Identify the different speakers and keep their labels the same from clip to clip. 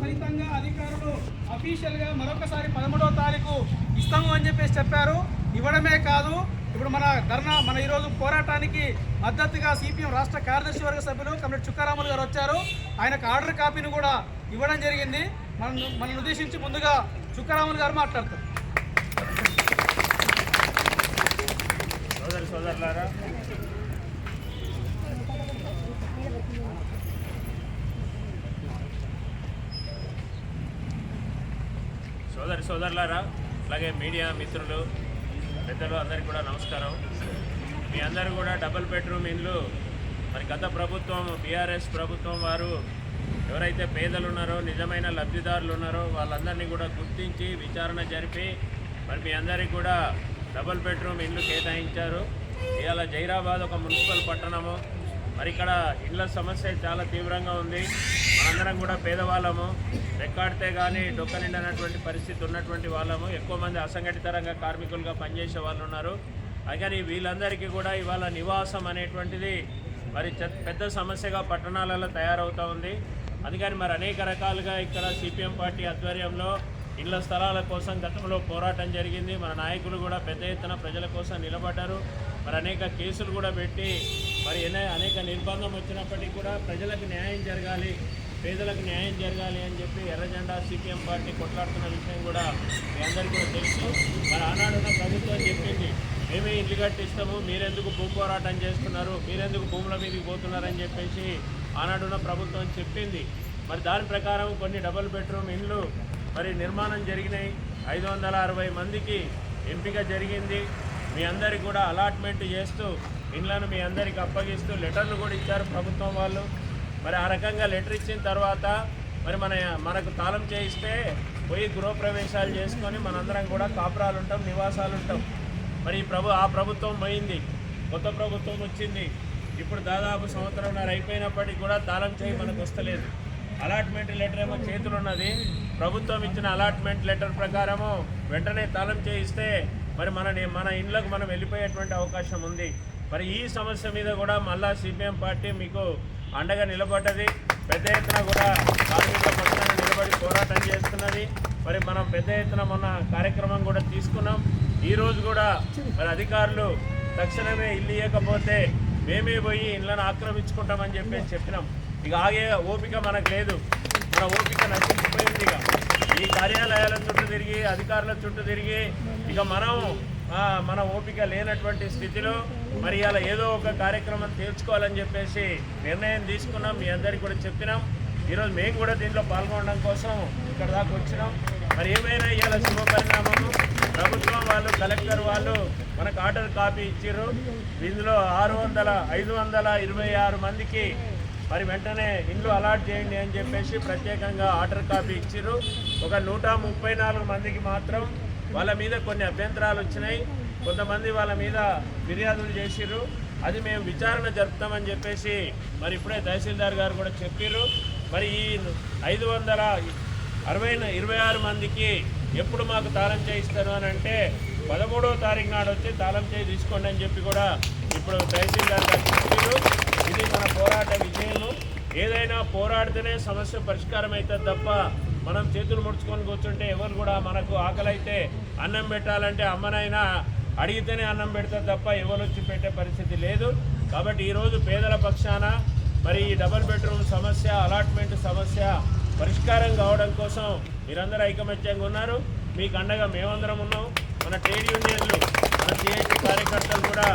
Speaker 1: ఫలితంగా అధికారులు అఫీషియల్గా మరొకసారి 13వ తారీఖు ఇస్తాము అని చెప్పారు. ఇవ్వడమే కాదు, ఇప్పుడు మన ఈరోజు పోరాటానికి మద్దతుగా సిపిఎం రాష్ట్ర కార్యదర్శి వర్గ సభ్యులు కమిటీ చుక్కారాములు గారు వచ్చారు. ఆయనకు ఆర్డర్ కాపీని కూడా ఇవ్వడం జరిగింది. మనల్ని ఉద్దేశించి ముందుగా చుక్కారాములు గారు మాట్లాడతారు.
Speaker 2: సోదరులారా, అలాగే మీడియా మిత్రులు, పెద్దలు అందరికీ కూడా నమస్కారం. మీ అందరూ కూడా డబుల్ బెడ్రూమ్ ఇండ్లు మరి గత ప్రభుత్వం బీఆర్ఎస్ ప్రభుత్వం వారు ఎవరైతే పేదలు ఉన్నారో, నిజమైన లబ్ధిదారులు ఉన్నారో వాళ్ళందరినీ కూడా గుర్తించి విచారణ జరిపి మరి మీ అందరికీ కూడా డబుల్ బెడ్రూమ్ ఇండ్లు కేటాయించారు. ఇవాళ జైరాబాద్ ఒక మున్సిపల్ పట్టణము. మరి ఇక్కడ ఇళ్ల సమస్య చాలా తీవ్రంగా ఉంది. మనందరం కూడా పేదవాళ్ళము, రెక్కాడితే కానీ డొక్క నిండనటువంటి పరిస్థితి ఉన్నటువంటి వాళ్ళము. ఎక్కువ మంది అసంఘటిత రంగ కార్మికులుగా పనిచేసే వాళ్ళు ఉన్నారు. కానీ వీళ్ళందరికీ కూడా ఇవాళ నివాసం అనేటువంటిది మరి పెద్ద సమస్యగా పట్టణాలలో తయారవుతూ ఉంది. అందుకని మరి అనేక రకాలుగా ఇక్కడ సిపిఎం పార్టీ ఆధ్వర్యంలో ఇళ్ల స్థలాల కోసం గతంలో పోరాటం జరిగింది. మన నాయకులు కూడా పెద్ద ఎత్తున ప్రజల కోసం నిలబడ్డారు. మరి అనేక కేసులు కూడా పెట్టి మరి అనేక నిర్బంధం వచ్చినప్పటికీ కూడా ప్రజలకు న్యాయం జరగాలి, పేదలకు న్యాయం జరగాలి అని చెప్పి ఎర్రజెండా సిపిఎం పార్టీ కొట్లాడుతున్న విషయం కూడా మీ అందరికీ కూడా తెలుసు. మరి ఆనాడున్న ప్రభుత్వం చెప్పింది, మేమే ఇల్లు కట్టిస్తాము, మీరెందుకు భూ పోరాటం చేస్తున్నారు, మీరెందుకు భూముల మీదకి పోతున్నారని చెప్పేసి ఆనాడున్న ప్రభుత్వం చెప్పింది. మరి దాని ప్రకారం కొన్ని డబుల్ బెడ్రూమ్ ఇండ్లు మరి నిర్మాణం జరిగినాయి. 560 మందికి ఎంపిక జరిగింది. మీ అందరికీ కూడా అలాట్మెంట్ చేస్తూ ఇండ్లను మీ అందరికీ అప్పగిస్తూ లెటర్లు కూడా ఇచ్చారు ప్రభుత్వం వాళ్ళు. మరి ఆ రకంగా లెటర్ ఇచ్చిన తర్వాత మరి మనకు తాళం చేయిస్తే పోయి గృహప్రవేశాలు చేసుకొని మనందరం కూడా కాపురాలు ఉంటాం, నివాసాలు ఉంటాం. మరి ఆ ప్రభుత్వం పోయింది, కొత్త ప్రభుత్వం వచ్చింది. ఇప్పుడు దాదాపు సంవత్సరంన్నర అయిపోయినప్పటికీ కూడా తాళం చేయి మనకు వస్తలేదు. అలాట్మెంట్ లెటర్ ఏమో చేతులు ఉన్నది. ప్రభుత్వం ఇచ్చిన అలాట్మెంట్ లెటర్ ప్రకారము వెంటనే తాళం చేయిస్తే మరి మన ఇండ్లకు మనం వెళ్ళిపోయేటువంటి అవకాశం ఉంది. మరి ఈ సమస్య మీద కూడా మళ్ళా సిపిఎం పార్టీ మీకు అండగా నిలబడ్డది. పెద్ద ఎత్తున కూడా కార్మికుల పక్షాన నిలబడి పోరాటం చేస్తున్నది. మరి మనం పెద్ద ఎత్తున మొన్న కార్యక్రమం కూడా తీసుకున్నాం. ఈరోజు కూడా మరి అధికారులు తక్షణమే ఇల్లు ఇవ్వకపోతే మేమే పోయి ఇళ్లను ఆక్రమించుకుంటామని చెప్పినాం. ఇక ఆగే ఓపిక మనకు లేదు, మన ఓపిక నశించిపోయింది. ఇక ఈ కార్యాలయాల చుట్టూ తిరిగి, అధికారుల చుట్టూ తిరిగి ఇక మన ఓపిక లేనటువంటి స్థితిలో మరి ఇలా ఏదో ఒక కార్యక్రమం తీర్చుకోవాలని చెప్పేసి నిర్ణయం తీసుకున్నాం. మీ అందరికీ కూడా చెప్పినాం. ఈరోజు మేము కూడా దీంట్లో పాల్గొనడం కోసం ఇక్కడ దాకా వచ్చినాం. మరి ఏమైనా ఇలా శుభ పరిణామము, ప్రభుత్వం వాళ్ళు, కలెక్టర్ వాళ్ళు మనకు ఆర్డర్ కాపీ ఇచ్చారు. ఇందులో 526 మందికి మరి వెంటనే ఇండ్లు అలాట్ చేయండి అని చెప్పేసి ప్రత్యేకంగా ఆర్డర్ కాపీ ఇచ్చారు. ఒక 134 మందికి మాత్రం వాళ్ళ మీద కొన్ని అభ్యంతరాలు వచ్చినాయి. కొంతమంది వాళ్ళ మీద ఫిర్యాదులు చేసిర్రు. అది మేము విచారణ జరుపుతామని చెప్పేసి మరి ఇప్పుడే తహసీల్దార్ గారు కూడా చెప్పారు. మరి ఈ 526 మందికి ఎప్పుడు మాకు తాళం చేయిస్తారు అని అంటే 13వ తారీఖు నాడు వచ్చి తాళం చేయి తీసుకోండి అని చెప్పి కూడా ఇప్పుడు తహసీల్దార్ గారు చెప్పారు. ఇది మన పోరాట విజయము. ఏదైనా పోరాడితేనే సమస్య పరిష్కారం అవుతుంది తప్ప మనం చేతులు ముడుచుకొని కూర్చుంటే ఎవరు కూడా మనకు ఆకలి అయితే అన్నం పెట్టాలంటే అమ్మనైనా అడిగితేనే అన్నం పెడతారు తప్ప ఎవరు వచ్చి పెట్టే పరిస్థితి లేదు. కాబట్టి ఈరోజు పేదల పక్షాన మరి ఈ డబుల్ బెడ్రూమ్ సమస్య, అలాట్మెంట్ సమస్య పరిష్కారం కావడం కోసం మీరందరూ ఐకమత్యంగా ఉన్నారు. మీకు అండగా మేమందరం ఉన్నాం. మన ట్రేడ్ యూనియన్లు, మన సిఐటి కార్యకర్తలు కూడా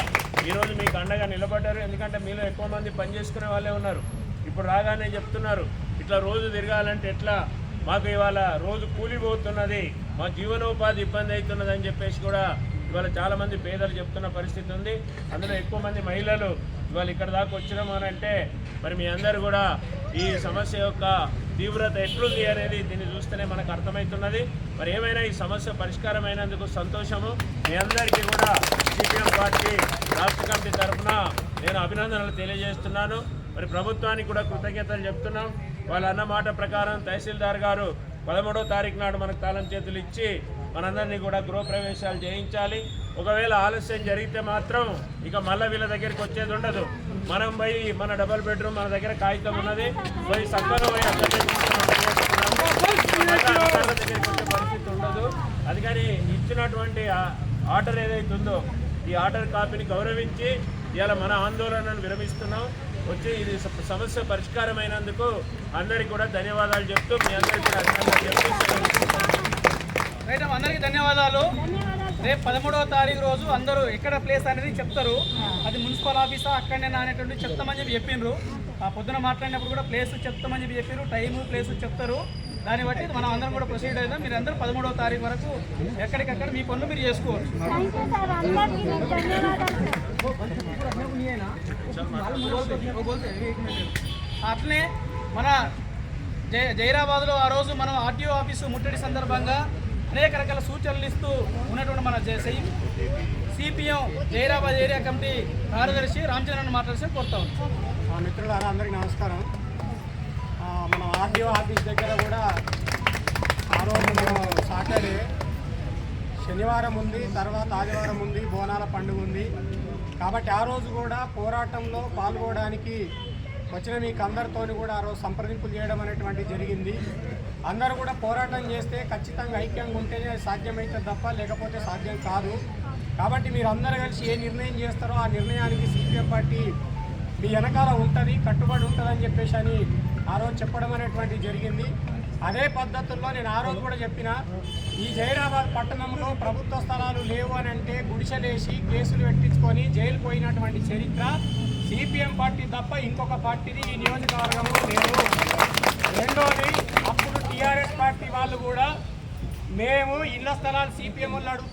Speaker 2: ఈరోజు మీకు అండగా నిలబడ్డారు. ఎందుకంటే మీలో ఎక్కువ మంది పనిచేసుకునే వాళ్ళే ఉన్నారు. ఇప్పుడు రాగానే చెప్తున్నారు, ఇట్లా రోజు తిరగాలంటే ఎట్లా, మాకు ఇవాళ రోజు కూలిపోతున్నది, మా జీవనోపాధి ఇబ్బంది అవుతున్నది అని చెప్పేసి కూడా ఇవాళ చాలామంది పేదలు చెప్తున్న పరిస్థితి ఉంది. అందులో ఎక్కువ మంది మహిళలు ఇవాళ ఇక్కడ దాకా వచ్చినాము అని అంటే మరి మీ అందరూ కూడా ఈ సమస్య యొక్క తీవ్రత ఎట్లుంది అనేది దీన్ని చూస్తేనే మనకు అర్థమవుతున్నది. మరి ఏమైనా ఈ సమస్య పరిష్కారమైనందుకు సంతోషము. మీ అందరికీ కూడా సిపిఎం పార్టీ రాష్ట్ర కమిటీ తరఫున నేను అభినందనలు తెలియజేస్తున్నాను. మరి ప్రభుత్వానికి కూడా కృతజ్ఞతలు చెప్తున్నాం. వాళ్ళ అన్న మాట ప్రకారం తహసీల్దార్ గారు 13వ తారీఖు నాడు మనకు తాళం చేతులు ఇచ్చి మనందరినీ కూడా గృహప్రవేశాలు చేయించాలి. ఒకవేళ ఆలస్యం జరిగితే మాత్రం ఇక మళ్ళీ వీళ్ళ దగ్గరికి వచ్చేది ఉండదు. మనం పోయి మన డబుల్ బెడ్రూమ్ మన దగ్గర కాగితం ఉన్నది, పోయి సక్కగా పోయి అక్కడే తీసుకున్నాం. ఇచ్చినటువంటి ఆర్డర్ ఏదైతే ఉందో ఈ ఆర్డర్ కాపీని గౌరవించి ఇవాళ మన ఆందోళనను విరమిస్తున్నాం. వచ్చి ఇది సమస్య పరిష్కారమైనందుకు అందరికీ కూడా ధన్యవాదాలు చెప్తూ మీ అందరికీ కూడా అభినందనలు చెప్తూ
Speaker 1: రైట్ అమ్మ, అందరికీ ధన్యవాదాలు. రేపు 13వ తారీఖు రోజు అందరూ ఎక్కడ ప్లేస్ అనేది చెప్తారు. అది మున్సిపల్ ఆఫీసా అక్కడనే అనేటువంటి చెప్తామని చెప్పి చెప్పిండ్రు. ఆ పొద్దున మాట్లాడినప్పుడు కూడా ప్లేస్ చెప్తామని చెప్పి చెప్పారు. టైము ప్లేస్ చెప్తారు. దాన్ని బట్టి మనం అందరం కూడా ప్రొసీడ్ అయినా మీరు అందరూ 13వ తారీఖు వరకు ఎక్కడికక్కడ మీ పనులు మీరు చేసుకోవచ్చు. అట్లనే మన జైరాబాద్లో ఆ రోజు మనం ఆర్టీఓ ఆఫీసు ముట్టడి సందర్భంగా అనేక రకాల సూచనలు ఇస్తూ ఉన్నటువంటి మన సిపిఎం జైరాబాద్ ఏరియా కమిటీ కార్యదర్శి రామచంద్రన్ మాట్లాడితే కోరుతాం.
Speaker 3: మిత్రులారా అందరికీ నమస్కారం. మన ఆర్టీఓ ఆఫీస్ దగ్గర కూడా ఆ రోజు మనం సాటర్డే శనివారం ఉంది, తర్వాత ఆదివారం ఉంది, బోనాల పండుగ ఉంది. కాబట్టి ఆ రోజు కూడా పోరాటంలో పాల్గొనడానికి వచ్చిన మీకు అందరితో కూడా ఆ రోజు సంప్రదింపులు చేయడం అనేటువంటి జరిగింది. అందరూ కూడా పోరాటం చేస్తే ఖచ్చితంగా ఐక్యంగా ఉంటేనే సాధ్యమైతే తప్ప లేకపోతే సాధ్యం కాదు. కాబట్టి మీరు అందరూ కలిసి ఏ నిర్ణయం చేస్తారో ఆ నిర్ణయానికి సిపిఎం పార్టీ మీ వెనకాల ఉంటుంది, కట్టుబడి ఉంటుందని చెప్పేసి అని ఆ రోజు చెప్పడం అనేటువంటి జరిగింది. అదే పద్ధతుల్లో నేను ఆ రోజు కూడా చెప్పిన ఈ జైరాబాద్ పట్టణంలో ప్రభుత్వ స్థలాలు లేవు అని అంటే గుడిసెలేసి కేసులు పెట్టించుకొని జైలు పోయినటువంటి చరిత్ర సిపిఎం పార్టీ తప్ప ఇంకొక పార్టీది ఈ నియోజకవర్గంలో లేదు. రెండోది, అప్పుడు టీఆర్ఎస్ పార్టీ వాళ్ళు కూడా మేము ఇళ్ల స్థలాలు సిపిఎం వాళ్ళు